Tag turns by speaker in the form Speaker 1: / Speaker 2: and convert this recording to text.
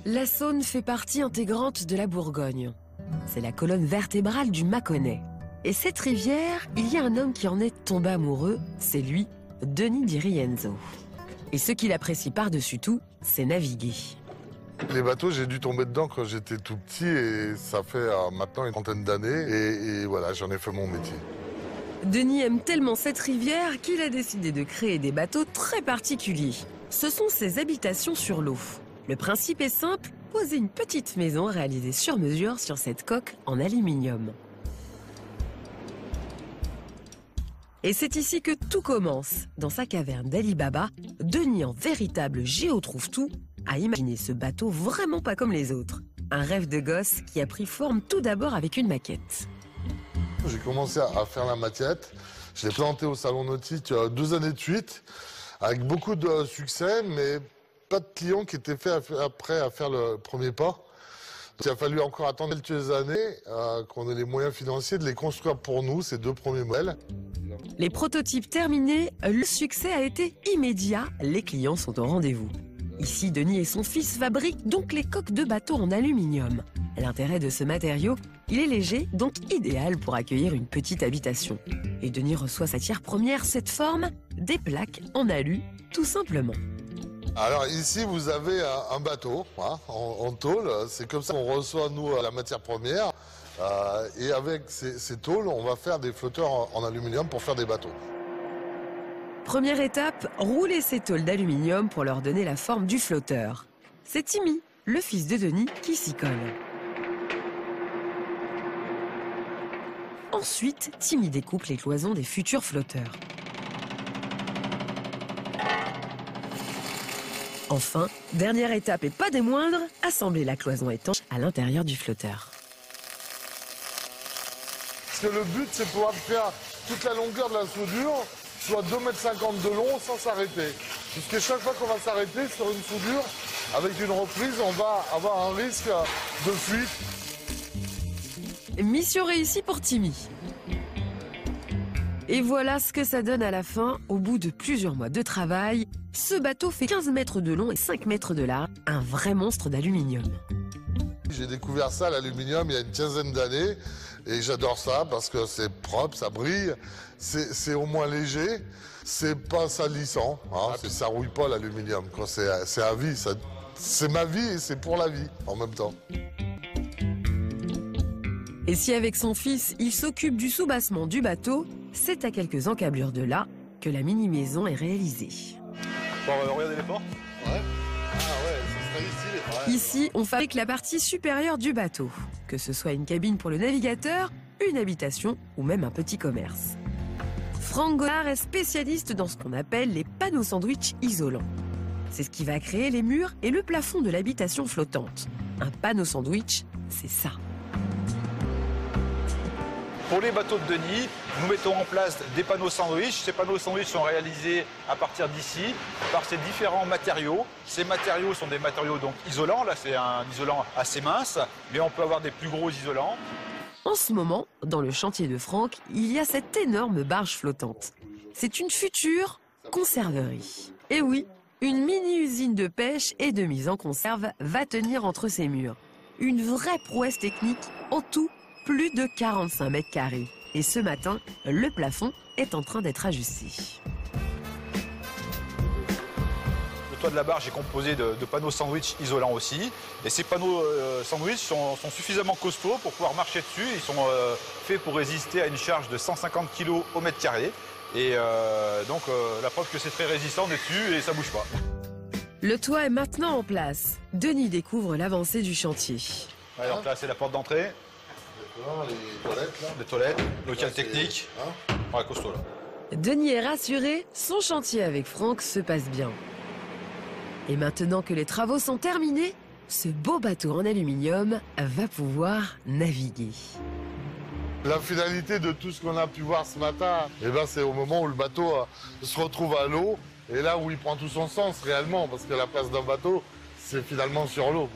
Speaker 1: La Saône fait partie intégrante de la Bourgogne. C'est la colonne vertébrale du Mâconnais. Et cette rivière, il y a un homme qui en est tombé amoureux, c'est lui, Denis Di Rienzo. Et ce qu'il apprécie par-dessus tout, c'est naviguer.
Speaker 2: Les bateaux, j'ai dû tomber dedans quand j'étais tout petit et ça fait maintenant une trentaine d'années et voilà, j'en ai fait mon métier.
Speaker 1: Denis aime tellement cette rivière qu'il a décidé de créer des bateaux très particuliers. Ce sont ses habitations sur l'eau. Le principe est simple, poser une petite maison réalisée sur mesure sur cette coque en aluminium. Et c'est ici que tout commence. Dans sa caverne d'Ali Baba, Denis, en véritable géo-trouve-tout, a imaginé ce bateau vraiment pas comme les autres. Un rêve de gosse qui a pris forme tout d'abord avec une maquette.
Speaker 2: J'ai commencé à faire la maquette. Je l'ai présentée au Salon Nautique 2 années de suite, avec beaucoup de succès, mais pas de clients qui étaient prêts à faire le premier pas. Il a fallu encore attendre quelques années qu'on ait les moyens financiers de les construire pour nous, ces 2 premiers modèles.
Speaker 1: Les prototypes terminés, le succès a été immédiat, les clients sont au rendez-vous. Ici, Denis et son fils fabriquent donc les coques de bateaux en aluminium. L'intérêt de ce matériau, il est léger, donc idéal pour accueillir une petite habitation. Et Denis reçoit matière première, cette forme, des plaques en alu, tout simplement.
Speaker 2: Alors ici, vous avez un bateau hein, en tôle. C'est comme ça qu'on reçoit, nous, la matière première. Et avec ces tôles, on va faire des flotteurs en aluminium pour faire des bateaux.
Speaker 1: Première étape, rouler ces tôles d'aluminium pour leur donner la forme du flotteur. C'est Timmy, le fils de Denis, qui s'y colle. Ensuite, Timmy découpe les cloisons des futurs flotteurs. Enfin, dernière étape et pas des moindres, assembler la cloison étanche à l'intérieur du flotteur.
Speaker 2: Parce que le but, c'est de pouvoir faire toute la longueur de la soudure, soit 2,50 m de long sans s'arrêter. Puisque chaque fois qu'on va s'arrêter sur une soudure, avec une reprise, on va avoir un risque de fuite.
Speaker 1: Mission réussie pour Timmy. Et voilà ce que ça donne à la fin, au bout de plusieurs mois de travail. Ce bateau fait 15 mètres de long et 5 mètres de large, un vrai monstre d'aluminium.
Speaker 2: J'ai découvert ça, l'aluminium, il y a une quinzaine d'années. Et j'adore ça parce que c'est propre, ça brille, c'est au moins léger, c'est pas salissant, hein, ça rouille pas l'aluminium, c'est à vie, c'est ma vie et c'est pour la vie en même temps.
Speaker 1: Et si avec son fils, il s'occupe du soubassement du bateau, c'est à quelques encablures de là que la mini-maison est réalisée.
Speaker 3: Bon, on va regarder les portes.
Speaker 2: Ouais. Ah ouais, ça serait ici les portes.
Speaker 1: Ici, on fabrique la partie supérieure du bateau. Que ce soit une cabine pour le navigateur, une habitation ou même un petit commerce. Franck Godard est spécialiste dans ce qu'on appelle les panneaux sandwich isolants. C'est ce qui va créer les murs et le plafond de l'habitation flottante. Un panneau sandwich, c'est ça.
Speaker 3: Pour les bateaux de Denis, nous mettons en place des panneaux sandwich. Ces panneaux sandwich sont réalisés à partir d'ici par ces différents matériaux. Ces matériaux sont des matériaux donc isolants. Là, c'est un isolant assez mince, mais on peut avoir des plus gros isolants.
Speaker 1: En ce moment, dans le chantier de Franck, il y a cette énorme barge flottante. C'est une future conserverie. Et oui, une mini-usine de pêche et de mise en conserve va tenir entre ses murs. Une vraie prouesse technique, en tout, plus de 45 mètres carrés. Et ce matin, le plafond est en train d'être ajusté.
Speaker 3: Le toit de la barge est composé de panneaux sandwich isolants aussi. Et ces panneaux sandwich sont suffisamment costauds pour pouvoir marcher dessus. Ils sont faits pour résister à une charge de 150 kg au mètre carré. Et donc la preuve que c'est très résistant dessus et ça bouge pas.
Speaker 1: Le toit est maintenant en place. Denis découvre l'avancée du chantier.
Speaker 3: Ouais, donc là, c'est la porte d'entrée.
Speaker 2: Les toilettes là.
Speaker 3: Les toilettes, local technique. Ouais, costaud là.
Speaker 1: Denis est rassuré, son chantier avec Franck se passe bien. Et maintenant que les travaux sont terminés, ce beau bateau en aluminium va pouvoir naviguer.
Speaker 2: La finalité de tout ce qu'on a pu voir ce matin, eh ben, c'est au moment où le bateau se retrouve à l'eau et là où il prend tout son sens réellement, parce que la place d'un bateau, c'est finalement sur l'eau.